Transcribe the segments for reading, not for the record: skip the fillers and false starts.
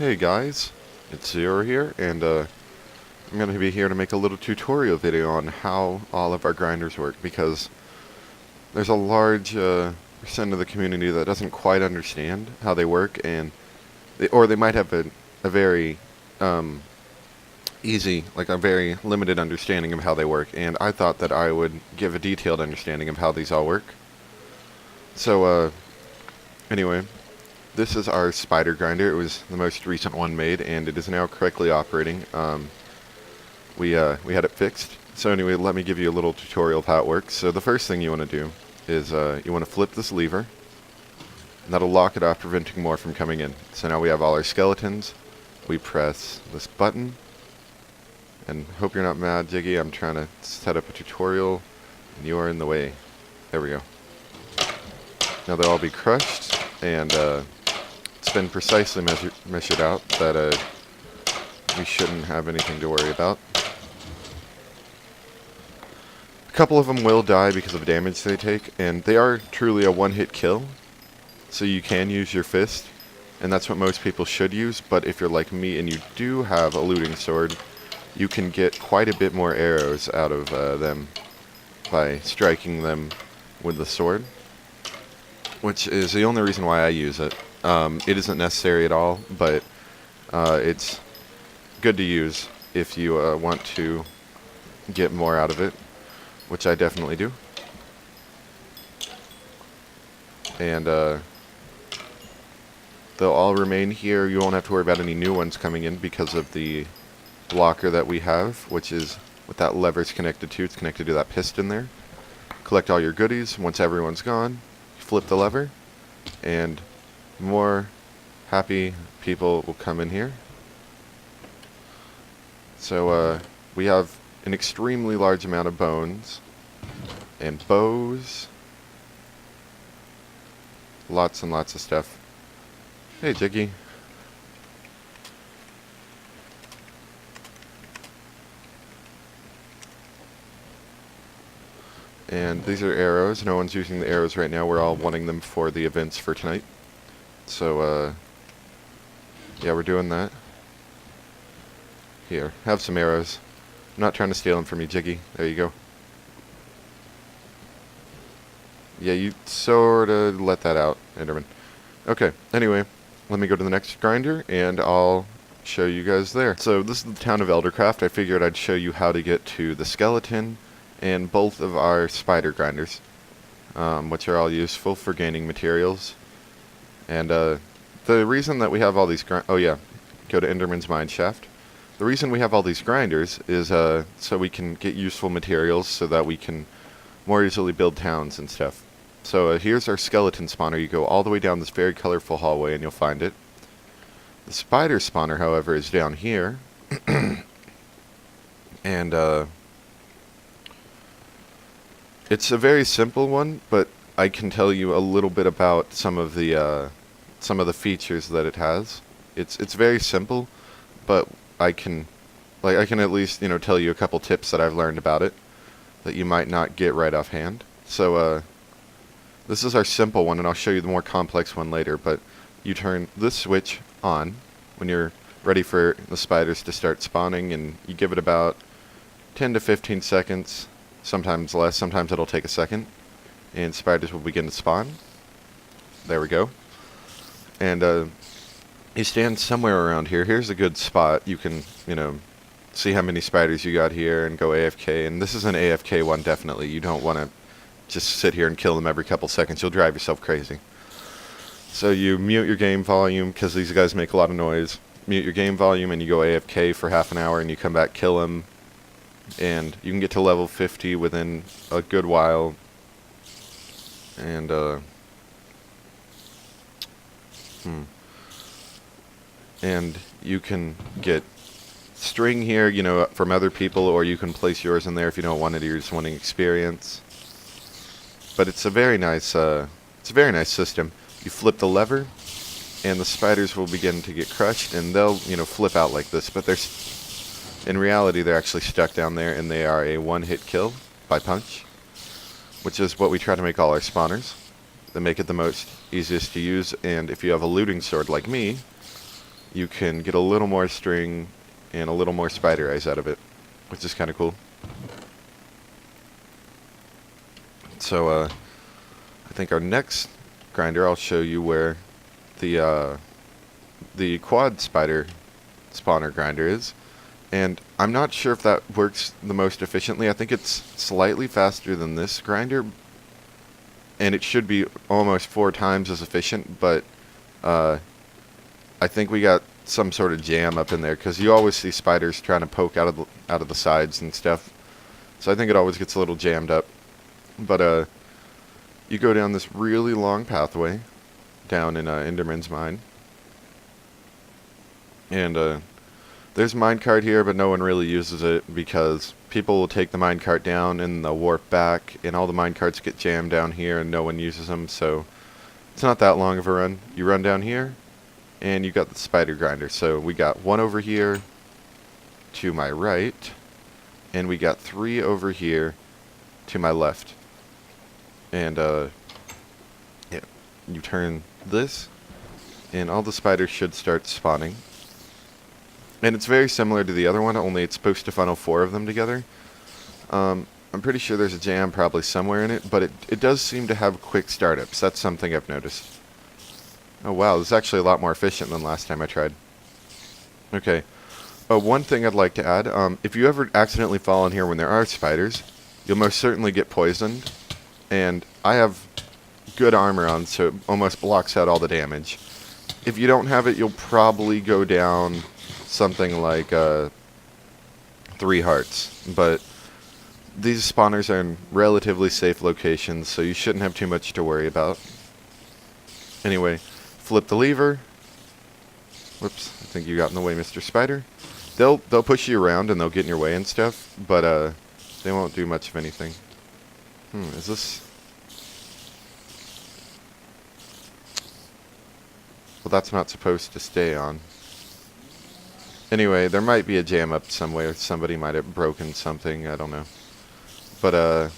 Hey guys, it's Zero here, and I'm going to be here to make a little tutorial video on how all of our grinders work, because there's a large percent of the community that doesn't quite understand how they work, and they might have a very easy, like a very limited understanding of how they work, and I thought that I would give a detailed understanding of how these all work. So anyway, this is our spider grinder. It was the most recent one made, and it is now correctly operating. We had it fixed. So anyway, let me give you a little tutorial of how it works. So the first thing you want to do is you want to flip this lever, and that'll lock it off, preventing more from coming in. So now we have all our skeletons. We press this button, and hope you're not mad, Jiggy. I'm trying to set up a tutorial, and you are in the way. There we go. Now they'll all be crushed, and it's been precisely measured out that we shouldn't have anything to worry about. A couple of them will die because of damage they take, and they are truly a one-hit kill, so you can use your fist, and that's what most people should use. But if you're like me and you do have a looting sword, you can get quite a bit more arrows out of them by striking them with the sword, which is the only reason why I use it. It isn't necessary at all, but it's good to use if you want to get more out of it, which I definitely do. And they'll all remain here. You won't have to worry about any new ones coming in because of the blocker that we have, which is what that lever's connected to. It's connected to that piston there. Collect all your goodies. Once everyone's gone, flip the lever, and more happy people will come in here. So we have an extremely large amount of bones and bows, lots and lots of stuff. Hey, Jiggy. And these are arrows. No one's using the arrows right now. We're all wanting them for the events for tonight. So, yeah, we're doing that. Here, have some arrows. I'm not trying to steal them from you, Jiggy. There you go. Yeah, you sorta let that out, Enderman. Okay, anyway, let me go to the next grinder, and I'll show you guys there. So, this is the town of Eldercraft. I figured I'd show you how to get to the skeleton and both of our spider grinders, which are all useful for gaining materials. And the reason that we have all these go to Enderman's mine shaft. The reason we have all these grinders is so we can get useful materials, so that we can more easily build towns and stuff. So here's our skeleton spawner. You go all the way down this very colorful hallway and you'll find it. The spider spawner, however, is down here. And it's a very simple one, but I can tell you a little bit about some of the features that it has. It's very simple, but I can at least tell you a couple tips that I've learned about it that you might not get right offhand. So this is our simple one, and I'll show you the more complex one later. But you turn this switch on when you're ready for the spiders to start spawning, and you give it about 10 to 15 seconds. Sometimes less, sometimes it'll take a second, and spiders will begin to spawn. There we go. And you stand somewhere around here. Here's a good spot. You can, see how many spiders you got here and go AFK. And this is an AFK one, definitely. You don't want to just sit here and kill them every couple seconds. You'll drive yourself crazy. So you mute your game volume, because these guys make a lot of noise. Mute your game volume, and you go AFK for half an hour, and you come back, kill them. And you can get to level 50 within a good while. And, and you can get string here, from other people, or you can place yours in there if you don't want it, or you're just wanting experience. But it's a very nice system. You flip the lever, and the spiders will begin to get crushed, and they'll, flip out like this, but in reality, they're actually stuck down there, and they are a one-hit kill by punch, which is what we try to make all our spawners. They make it the most easiest to use, and if you have a looting sword like me, you can get a little more string and a little more spider eyes out of it, which is kind of cool. So I think our next grinder, I'll show you where the quad spider spawner grinder is. And I'm not sure if that works the most efficiently. I think it's slightly faster than this grinder, and it should be almost 4 times as efficient, but I think we got some sort of jam up in there, because you always see spiders trying to poke out of the sides and stuff. So I think it always gets a little jammed up. But you go down this really long pathway down in Enderman's Mine, and there's a minecart here, but no one really uses it because people will take the minecart down and they'll warp back, and all the minecarts get jammed down here and no one uses them, so it's not that long of a run. You run down here, and you got the spider grinder. So we got 1 over here to my right, and we got 3 over here to my left. And yeah, you turn this, and all the spiders should start spawning. And it's very similar to the other one, only it's supposed to funnel 4 of them together. I'm pretty sure there's a jam probably somewhere in it, but it does seem to have quick startups. That's something I've noticed. Oh wow, this is actually a lot more efficient than last time I tried. Okay. One thing I'd like to add, if you ever accidentally fall in here when there are spiders, you'll most certainly get poisoned. And I have good armor on, so it almost blocks out all the damage. If you don't have it, you'll probably go down something like 3 hearts, but these spawners are in relatively safe locations, so you shouldn't have too much to worry about. Anyway, flip the lever. Whoops, I think you got in the way, Mr. Spider. They'll push you around and they'll get in your way and stuff, but they won't do much of anything. Is this... Well, that's not supposed to stay on. Anyway, there might be a jam up somewhere. Somebody might have broken something. I don't know. But,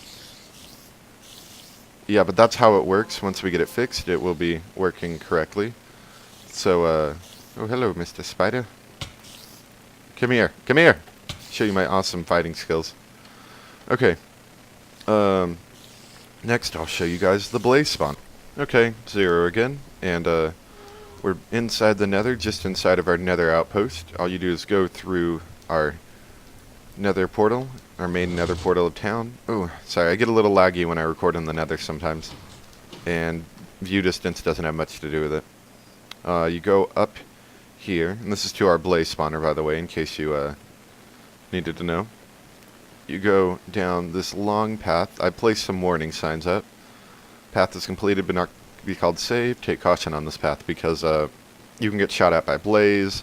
yeah, but that's how it works. Once we get it fixed, it will be working correctly. So, oh, hello, Mr. Spider. Come here. Come here. Show you my awesome fighting skills. Okay. Next, I'll show you guys the blaze spawn. Okay, 0 again. And, we're inside the nether, just inside of our nether outpost. All you do is go through our nether portal, our main nether portal of town. Oh, sorry, I get a little laggy when I record in the nether sometimes. And view distance doesn't have much to do with it. You go up here, and this is to our blaze spawner, by the way, in case you needed to know. You go down this long path. I placed some warning signs up. Path is completed but not be called save. Take caution on this path because you can get shot at by blaze,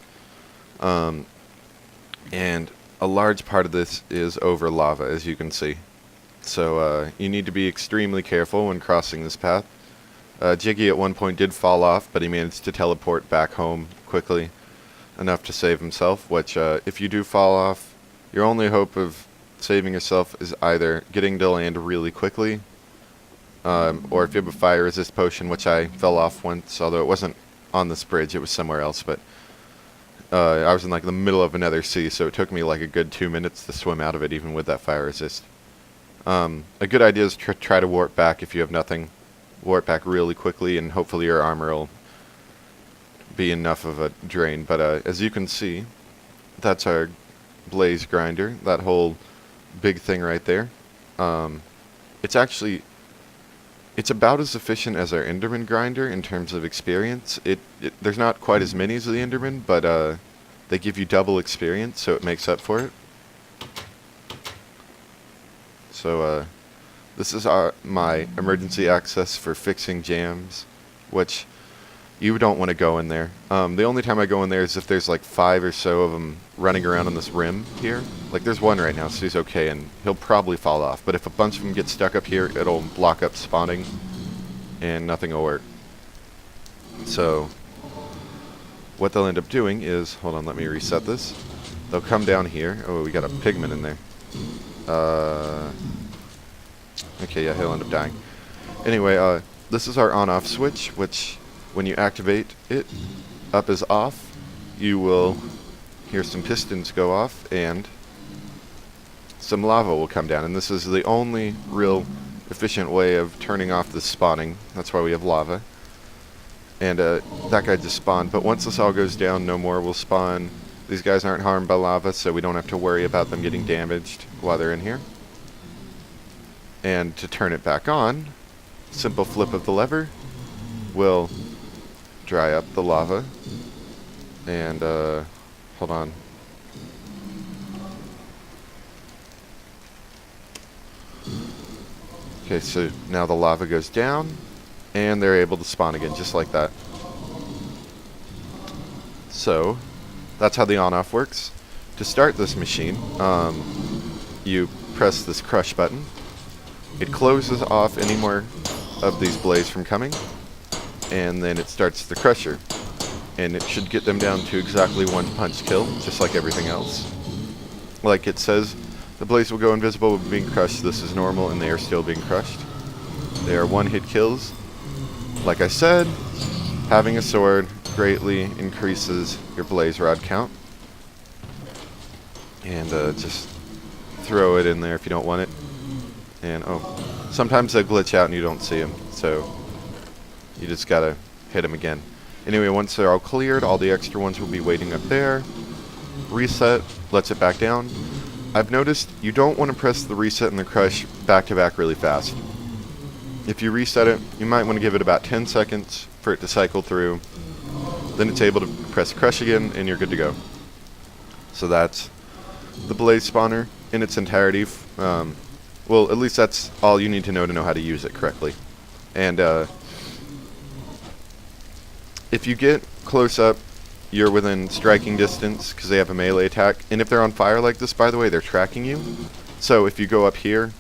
and a large part of this is over lava, as you can see. So you need to be extremely careful when crossing this path. Jiggy at one point did fall off, but he managed to teleport back home quickly enough to save himself, which if you do fall off, your only hope of saving yourself is either getting to land really quickly, or if you have a fire resist potion, which I fell off once, although it wasn't on this bridge, it was somewhere else, but I was in like the middle of another sea, so it took me like a good 2 minutes to swim out of it, even with that fire resist. A good idea is to try to warp back if you have nothing. Warp back really quickly, and hopefully your armor will be enough of a drain. But as you can see, that's our blaze grinder, that whole big thing right there. It's about as efficient as our Enderman grinder in terms of experience. There's not quite as many as the Enderman, but they give you double experience, so it makes up for it. So this is my emergency access for fixing jams, which you don't want to go in there. The only time I go in there is if there's like 5 or so of them running around on this rim here. Like there's one right now, so he's okay, and he'll probably fall off. But if a bunch of them get stuck up here, it'll block up spawning, and nothing will work. So what they'll end up doing is, hold on, let me reset this. They'll come down here. Oh, we got a pigman in there. Okay, yeah, he'll end up dying. Anyway, this is our on-off switch, which when you activate it, up is off. you will hear some pistons go off and some lava will come down. And this is the only real efficient way of turning off the spawning. That's why we have lava. And that guy just spawned. But once this all goes down, no more will spawn. These guys aren't harmed by lava, so we don't have to worry about them getting damaged while they're in here. And to turn it back on, simple flip of the lever will dry up the lava. And, hold on. Okay, so now the lava goes down, and they're able to spawn again, just like that. So, that's how the on-off works. To start this machine, you press this crush button. It closes off any more of these blades from coming, and then it starts the crusher. And it should get them down to exactly one punch kill, just like everything else. Like it says, the blades will go invisible when being crushed. This is normal, and they are still being crushed. They are one-hit kills. Like I said, having a sword greatly increases your blaze rod count. And just throw it in there if you don't want it. And sometimes they glitch out and you don't see them, so you just gotta hit them again. Anyway, once they're all cleared, all the extra ones will be waiting up there. Reset, lets it back down. I've noticed you don't want to press the reset and the crush back to back really fast. If you reset it, you might want to give it about 10 seconds for it to cycle through. Then it's able to press crush again and you're good to go. So that's the blaze spawner in its entirety. Well, at least that's all you need to know how to use it correctly. And if you get close up, you're within striking distance because they have a melee attack. And if they're on fire like this, by the way, they're tracking you. So if you go up here,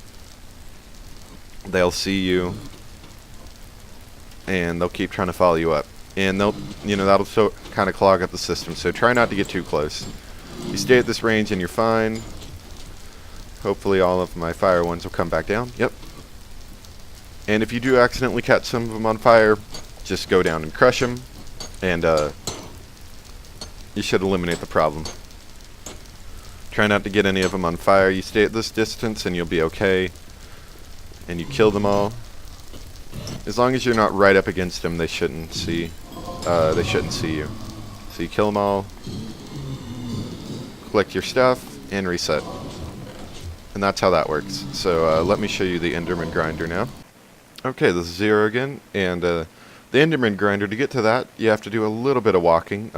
they'll see you and they'll keep trying to follow you up. And they'll, that'll kind of clog up the system. So try not to get too close. You stay at this range and you're fine. Hopefully all of my fire ones will come back down. Yep. And if you do accidentally catch some of them on fire, just go down and crush them. And you should eliminate the problem. Try not to get any of them on fire. You stay at this distance and you'll be okay. And you kill them all. As long as you're not right up against them, they shouldn't see you. So you kill them all. Collect your stuff and reset. And that's how that works. So let me show you the Enderman grinder now. Okay, this is Zero again, and the Enderman grinder, to get to that, you have to do a little bit of walking.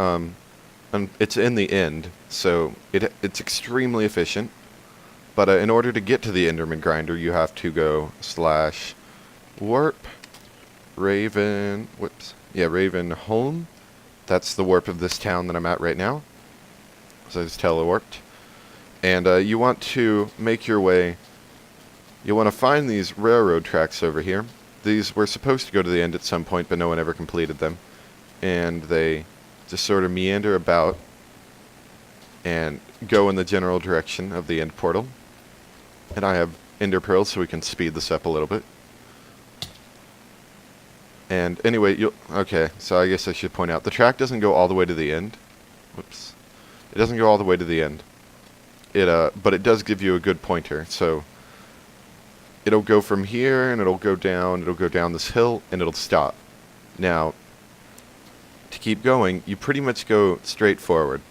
And it's in the end, so it's extremely efficient. But in order to get to the Enderman grinder, you have to go /warp Raven, Raven home. That's the warp of this town that I'm at right now. So I just telewarped. And you want to make your way, you want to find these railroad tracks over here. These were supposed to go to the end at some point, but no one ever completed them. And they just sort of meander about and go in the general direction of the end portal. And I have ender pearls, so we can speed this up a little bit. And anyway, okay, so I guess I should point out, the track doesn't go all the way to the end. Whoops. It doesn't go all the way to the end. But it does give you a good pointer. So it'll go from here and it'll go down this hill and it'll stop. Now, to keep going, you pretty much go straight forward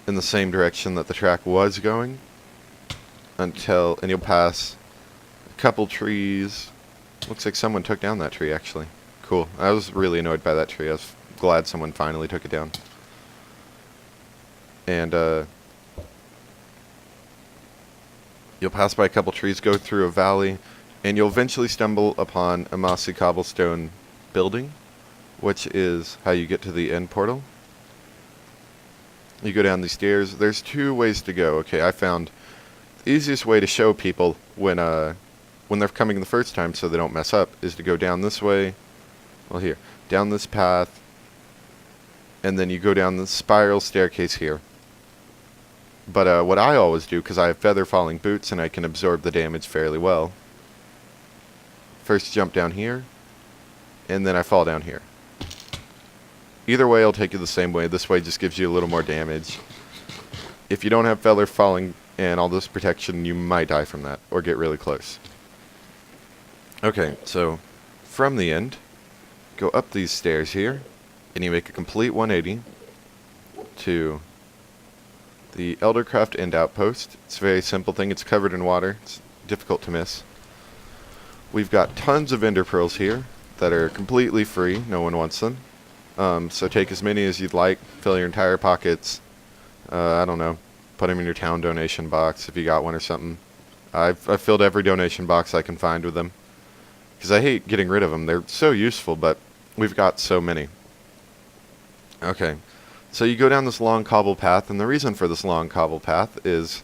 in the same direction that the track was going and you'll pass a couple trees. Looks like someone took down that tree, actually. Cool. I was really annoyed by that tree. I was glad someone finally took it down. And you'll pass by a couple trees, go through a valley, and you'll eventually stumble upon a mossy cobblestone building, which is how you get to the end portal. You go down these stairs. There's two ways to go. Okay, I found the easiest way to show people when they're coming the first time so they don't mess up is to go down this way. Well, here. Down this path. And then you go down the spiral staircase here. But what I always do, because I have feather falling boots and I can absorb the damage fairly well, first jump down here, and then I fall down here. Either way, I'll take you the same way. This way just gives you a little more damage. If you don't have Feather Falling and all this protection, you might die from that, or get really close. Okay, so from the end, go up these stairs here, and you make a complete 180 to the Eldercraft End Outpost. It's a very simple thing. It's covered in water. It's difficult to miss. We've got tons of Ender Pearls here that are completely free. No one wants them. So take as many as you'd like. Fill your entire pockets. I don't know. Put them in your town donation box if you got one or something. I've filled every donation box I can find with them. Because I hate getting rid of them. They're so useful, but we've got so many. Okay. So you go down this long cobble path, and the reason for this long cobble path is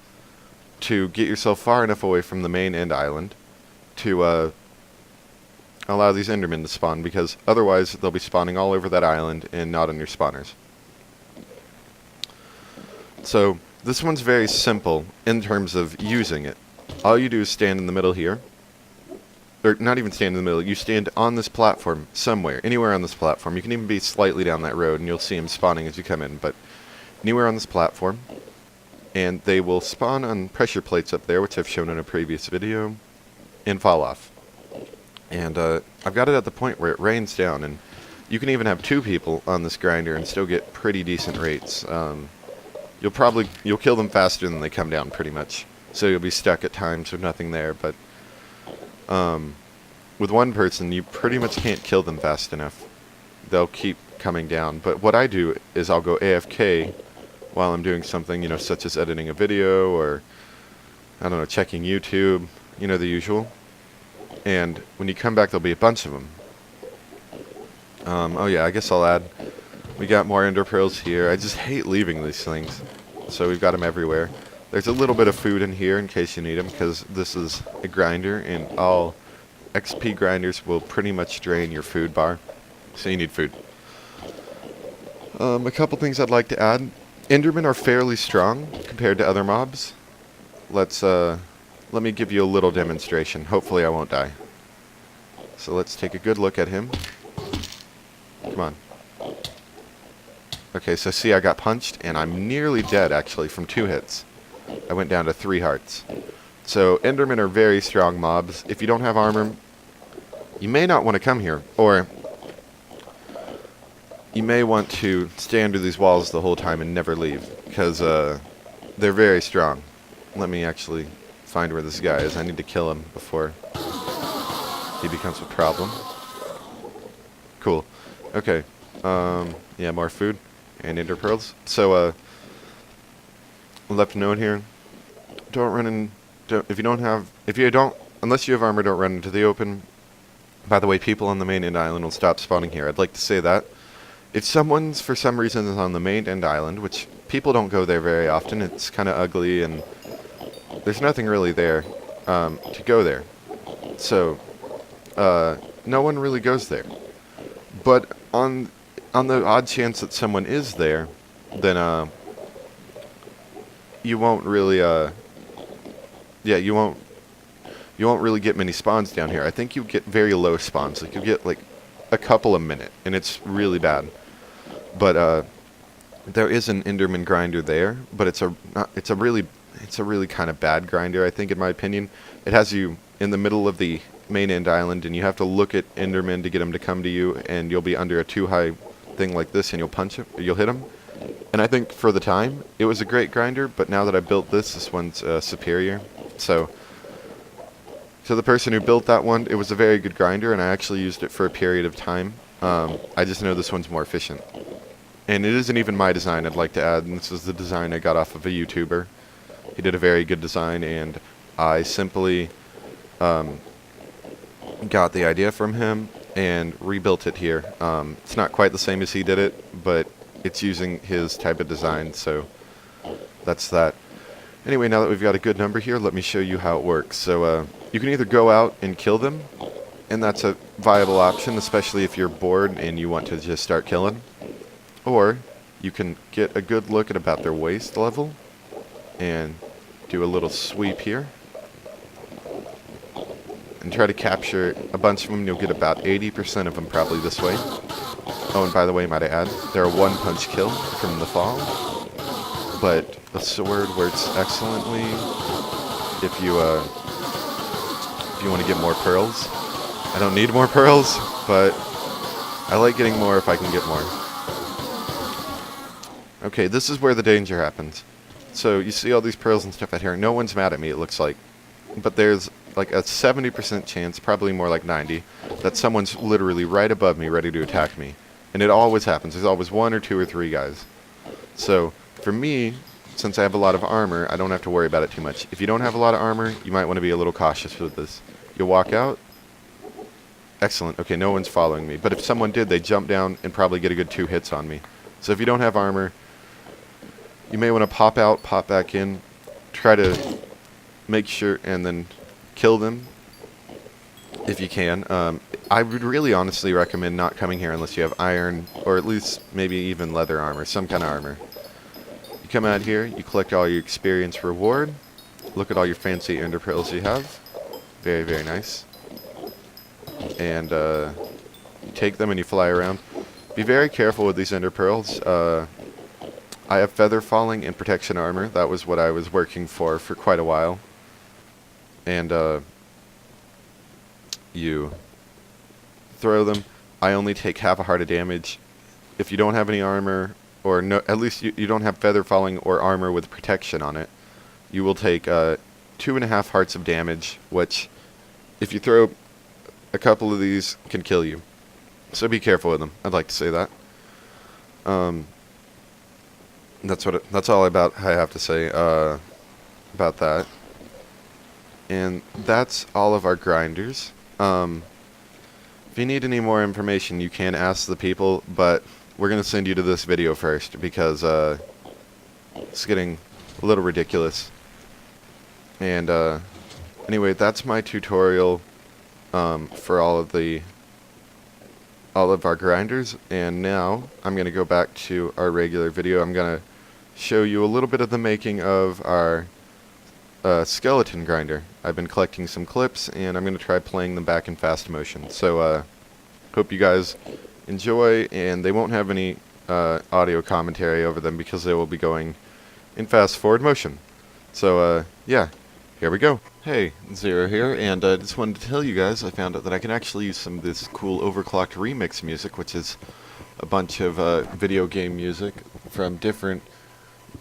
to get yourself far enough away from the main end island to allow these Endermen to spawn, because otherwise they'll be spawning all over that island and not on your spawners. So this one's very simple in terms of using it. All you do is stand in the middle here. Or not even stand in the middle, you stand on this platform somewhere, anywhere on this platform. You can even be slightly down that road and you'll see them spawning as you come in, but anywhere on this platform. And they will spawn on pressure plates up there, which I've shown in a previous video, and fall off. And I've got it at the point where it rains down, and you can even have 2 people on this grinder and still get pretty decent rates. You'll kill them faster than they come down pretty much. So you'll be stuck at times with nothing there, but with one person, you pretty much can't kill them fast enough. They'll keep coming down. But what I do is I'll go AFK while I'm doing something, you know, such as editing a video or, I don't know, checking YouTube, you know, the usual. And when you come back, there'll be a bunch of them. Oh yeah, I guess I'll add, we got more Ender Pearls here. I just hate leaving these things. So we've got them everywhere. There's a little bit of food in here in case you need them, because this is a grinder, and all XP grinders will pretty much drain your food bar. So you need food. A couple things I'd like to add. Endermen are fairly strong compared to other mobs. Let me give you a little demonstration. Hopefully I won't die. So let's take a good look at him. Come on. Okay, so see, I got punched, and I'm nearly dead, actually, from 2 hits. I went down to 3 hearts. So Endermen are very strong mobs. If you don't have armor, you may not want to come here. Or you may want to stay under these walls the whole time and never leave, because they're very strong. Let me actually find where this guy is. I need to kill him before he becomes a problem. Cool. Okay. Yeah, more food and Ender Pearls. So, left note here. Don't run in. Unless you have armor, don't run into the open. By the way, people on the main end island will stop spawning here. I'd like to say that. If someone's, for some reason, is on the main end island, which people don't go there very often, it's kind of ugly and there's nothing really there to go there. So, no one really goes there. But on the odd chance that someone is there, then you won't really you won't really get many spawns down here. I think you get very low spawns. Like you get like a couple a minute, and it's really bad. But there is an Enderman grinder there, but it's a really kind of bad grinder, I think, in my opinion. It has you in the middle of the main end island, and you have to look at Endermen to get them to come to you, and you'll be under a too high thing like this, and you'll punch it, or you'll hit them. And I think for the time, it was a great grinder, but now that I built this one's superior. So, to the person who built that one, it was a very good grinder, and I actually used it for a period of time. I just know this one's more efficient. And it isn't even my design, I'd like to add, and this is the design I got off of a YouTuber. He did a very good design, and I simply got the idea from him and rebuilt it here. It's not quite the same as he did it, but it's using his type of design, so that's that. Anyway, now that we've got a good number here, let me show you how it works. So you can either go out and kill them, and that's a viable option, especially if you're bored and you want to just start killing. Or you can get a good look at about their waist level and do a little sweep here and try to capture a bunch of them. You'll get about 80% of them probably this way. Oh, and by the way, might I add, they're a one-punch kill from the fall, but the sword works excellently if you want to get more pearls. I don't need more pearls, but I like getting more if I can get more. Okay, this is where the danger happens. So you see all these pearls and stuff out here. No one's mad at me, it looks like. But there's like a 70% chance, probably more like 90, that someone's literally right above me ready to attack me. And it always happens. There's always 1 or 2 or 3 guys. So for me, since I have a lot of armor, I don't have to worry about it too much. If you don't have a lot of armor, you might want to be a little cautious with this. You'll walk out. Excellent. Okay, no one's following me. But if someone did, they'd jump down and probably get a good 2 hits on me. So if you don't have armor, you may want to pop out, pop back in, try to make sure, and then kill them if you can. I would really honestly recommend not coming here unless you have iron, or at least maybe even leather armor, some kind of armor. You come out here, you collect all your experience reward, look at all your fancy ender pearls you have. Very, very nice. And you take them and you fly around. Be very careful with these ender pearls. I have feather falling and protection armor. That was what I was working for quite a while. And you throw them. I only take half a heart of damage. If you don't have any armor, or no, at least you don't have feather falling or armor with protection on it, you will take 2.5 hearts of damage, which, if you throw a couple of these, can kill you. So be careful with them. I'd like to say that. That's all I have to say about that. And that's all of our grinders. If you need any more information, you can ask the people, but we're going to send you to this video first because it's getting a little ridiculous. And anyway, that's my tutorial for all of our grinders. And now I'm going to go back to our regular video. I'm going to show you a little bit of the making of our skeleton grinder. I've been collecting some clips and I'm going to try playing them back in fast motion. So hope you guys enjoy, and they won't have any audio commentary over them because they will be going in fast forward motion. So yeah, here we go. Hey, Zero here, and I just wanted to tell you guys I found out that I can actually use some of this cool overclocked remix music, which is a bunch of video game music from different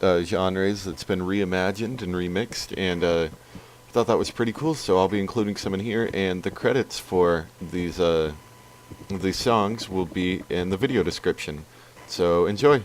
genres that's been reimagined and remixed, and I thought that was pretty cool, so I'll be including some in here, and the credits for these songs will be in the video description. So enjoy!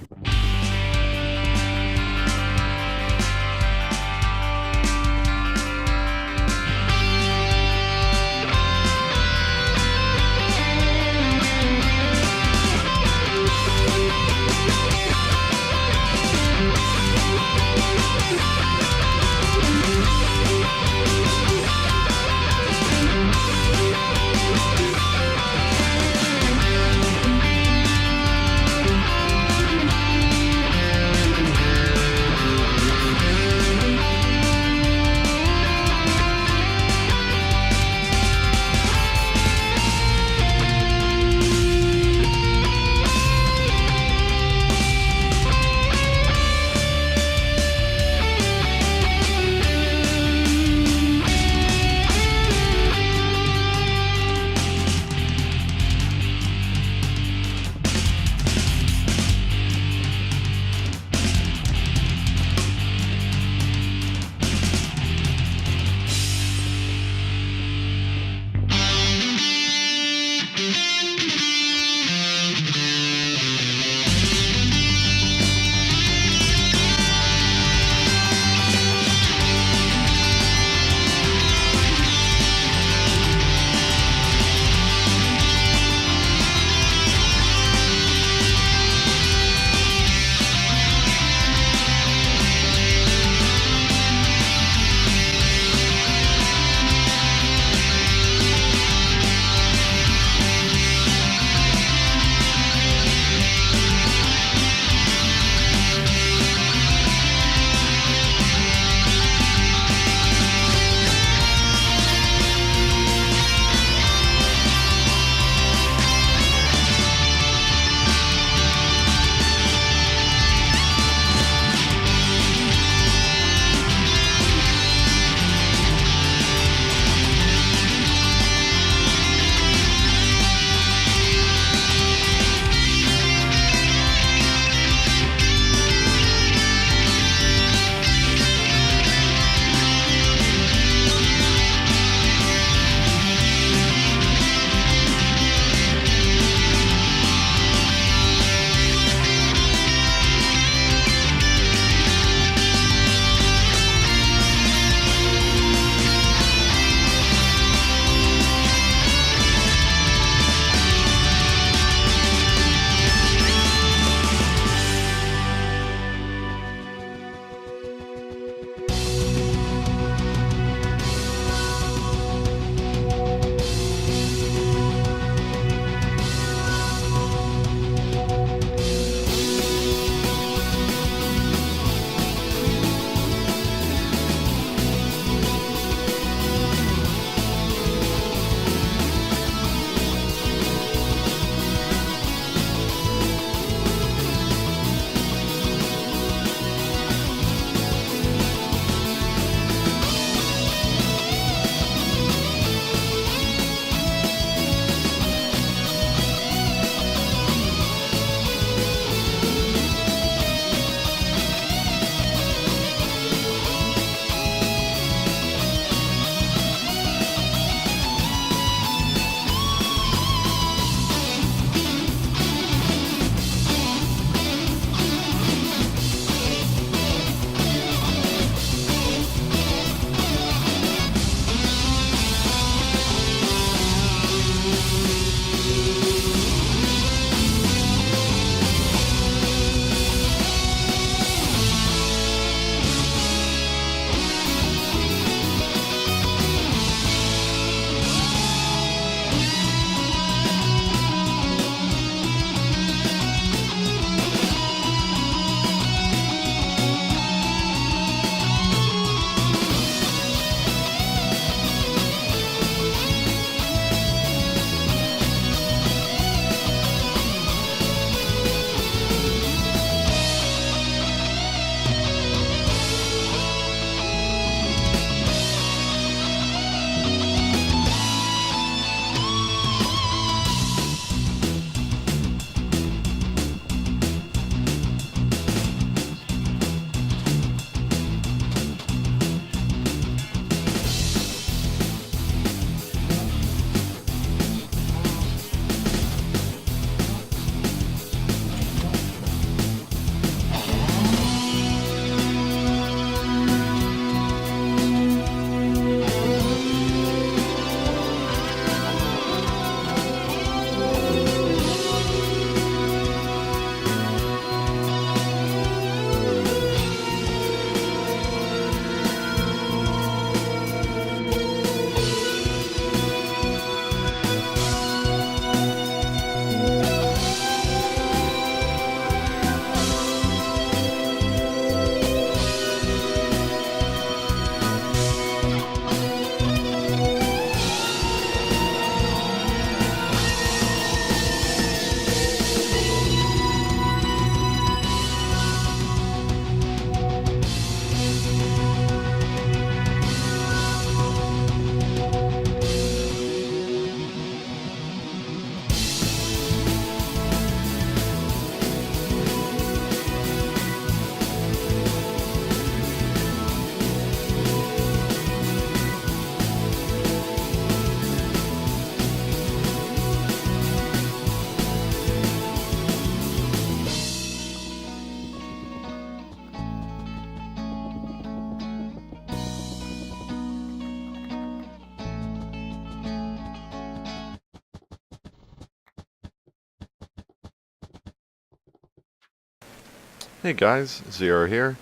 Hey guys, Zero here,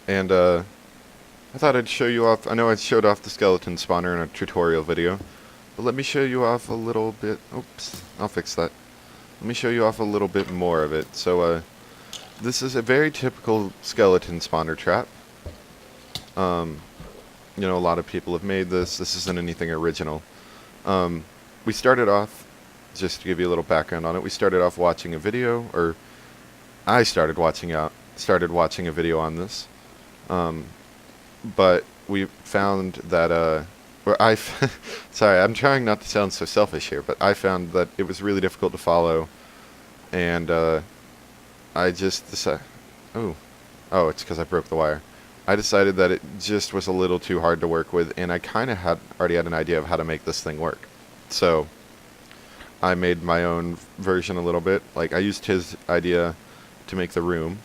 and I thought I'd show you off. I know I showed off the skeleton spawner in a tutorial video, but let me show you off a little bit. Oops, I'll fix that. Let me show you off a little bit more of it. So, this is a very typical skeleton spawner trap. You know, a lot of people have made this. This isn't anything original. We started off, just to give you a little background on it, we started off watching a video, or I started watching a video on this. But we found that, sorry, I'm trying not to sound so selfish here, but I found that it was really difficult to follow, and, I just decided, oh, it's because I broke the wire. I decided that it just was a little too hard to work with, and I kind of already had an idea of how to make this thing work. So, I made my own version a little bit. Like, I used his idea to make the room,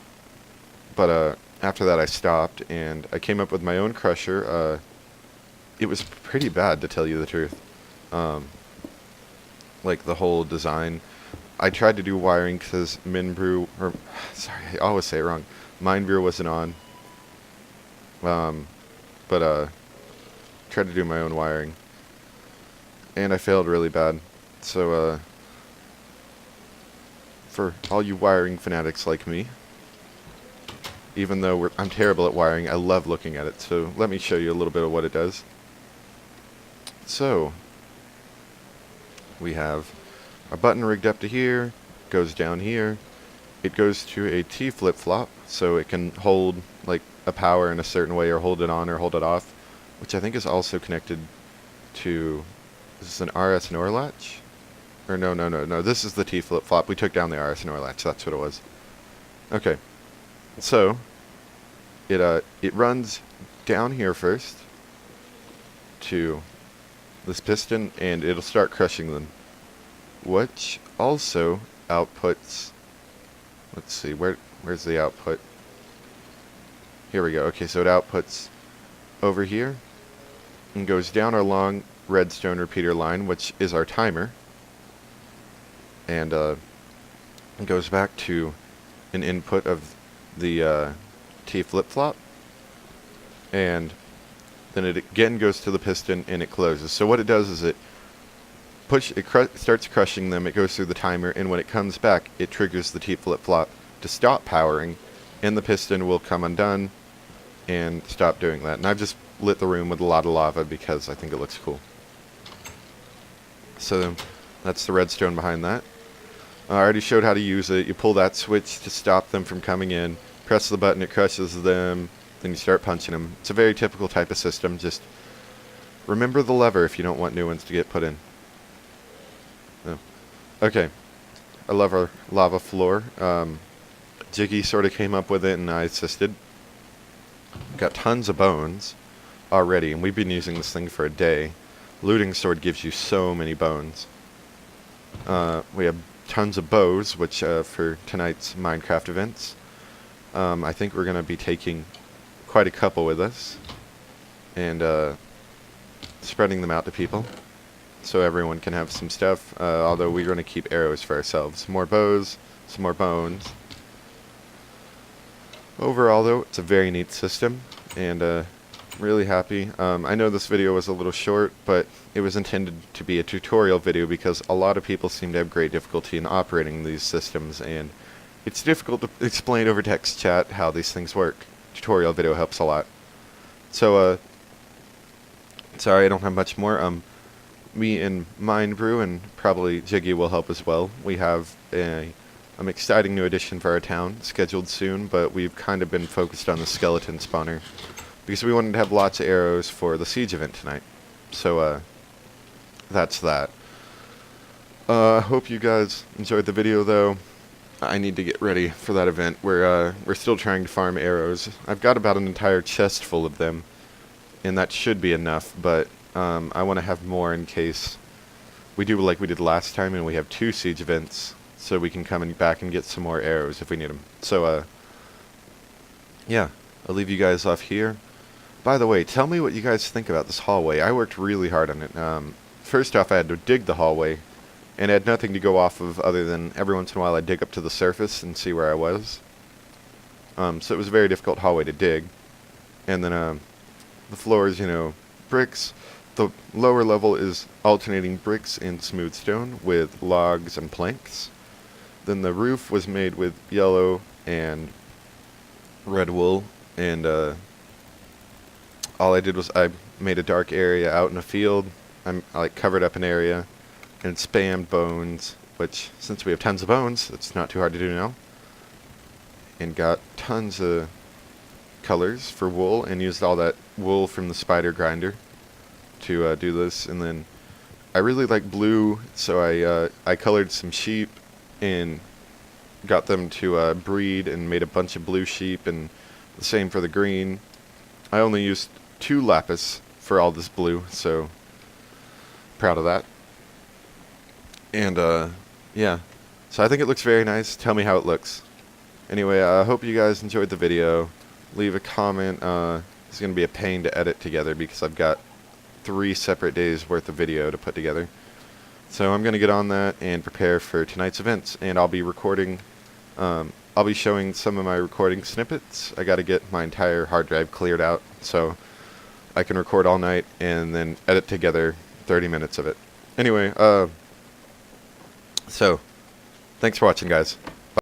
but, after that I stopped, and I came up with my own crusher. It was pretty bad, to tell you the truth. Like, the whole design. I tried to do wiring because sorry, I always say it wrong. Minebrew wasn't on. But tried to do my own wiring. And I failed really bad. So, for all you wiring fanatics like me, even though I'm terrible at wiring, I love looking at it. So let me show you a little bit of what it does. So, we have a button rigged up to here, goes down here. It goes to a T flip-flop, so it can hold like a power in a certain way, or hold it on or hold it off, which I think is also connected to, is this an RS NOR latch? Or no, this is the T flip-flop. We took down the RS NOR latch, that's what it was. Okay, so it runs down here first to this piston, and it'll start crushing them, which also outputs, let's see, where's the output? Here we go. Okay, so it outputs over here and goes down our long redstone repeater line, which is our timer, and it goes back to an input of the T flip-flop, and then it again goes to the piston and it closes. So what it does is it starts crushing them, it goes through the timer, and when it comes back, it triggers the T flip-flop to stop powering, and the piston will come undone and stop doing that. And I've just lit the room with a lot of lava because I think it looks cool. So that's the redstone behind that. I already showed how to use it. You pull that switch to stop them from coming in, press the button, it crushes them, then you start punching them. It's a very typical type of system. Just remember the lever if you don't want new ones to get put in. Oh. Okay, I love our lava floor. Jiggy sort of came up with it and I assisted. Got tons of bones already, and we've been using this thing for a day. Looting sword gives you so many bones. We have tons of bows, which for tonight's Minecraft events, I think we're going to be taking quite a couple with us and spreading them out to people so everyone can have some stuff, although we're going to keep arrows for ourselves. More bows, some more bones. Overall, though, it's a very neat system, and really happy. I know this video was a little short, but it was intended to be a tutorial video because a lot of people seem to have great difficulty in operating these systems, and it's difficult to explain over text chat how these things work. Tutorial video helps a lot. So, sorry I don't have much more. Me and Minebrew, and probably Jiggy will help as well. We have an exciting new addition for our town, scheduled soon, but we've kind of been focused on the skeleton spawner because we wanted to have lots of arrows for the siege event tonight. So, that's that. I hope you guys enjoyed the video, though. I need to get ready for that event. We're still trying to farm arrows. I've got about an entire chest full of them, and that should be enough, but I want to have more in case we do like we did last time and we have 2 siege events, so we can come back and get some more arrows if we need them. So, yeah, I'll leave you guys off here. By the way, tell me what you guys think about this hallway. I worked really hard on it. First off, I had to dig the hallway, and I had nothing to go off of other than every once in a while I'd dig up to the surface and see where I was. so it was a very difficult hallway to dig. And then the floors, bricks. The lower level is alternating bricks and smooth stone with logs and planks. Then the roof was made with yellow and red wool, and all I did was I made a dark area out in a field. I covered up an area and spammed bones, which since we have tons of bones, it's not too hard to do now. And got tons of colors for wool and used all that wool from the spider grinder to do this. And then I really like blue, so I colored some sheep and got them to breed and made a bunch of blue sheep, and the same for the green. I only used 2 lapis for all this blue, so proud of that. And yeah, so I think it looks very nice. Tell me how it looks. Anyway, I hope you guys enjoyed the video. Leave a comment. It's going to be a pain to edit together because I've got 3 separate days worth of video to put together. So I'm going to get on that and prepare for tonight's events, and I'll be recording, I'll be showing some of my recording snippets. I got to get my entire hard drive cleared out so I can record all night and then edit together 30 minutes of it. Anyway, so thanks for watching, guys.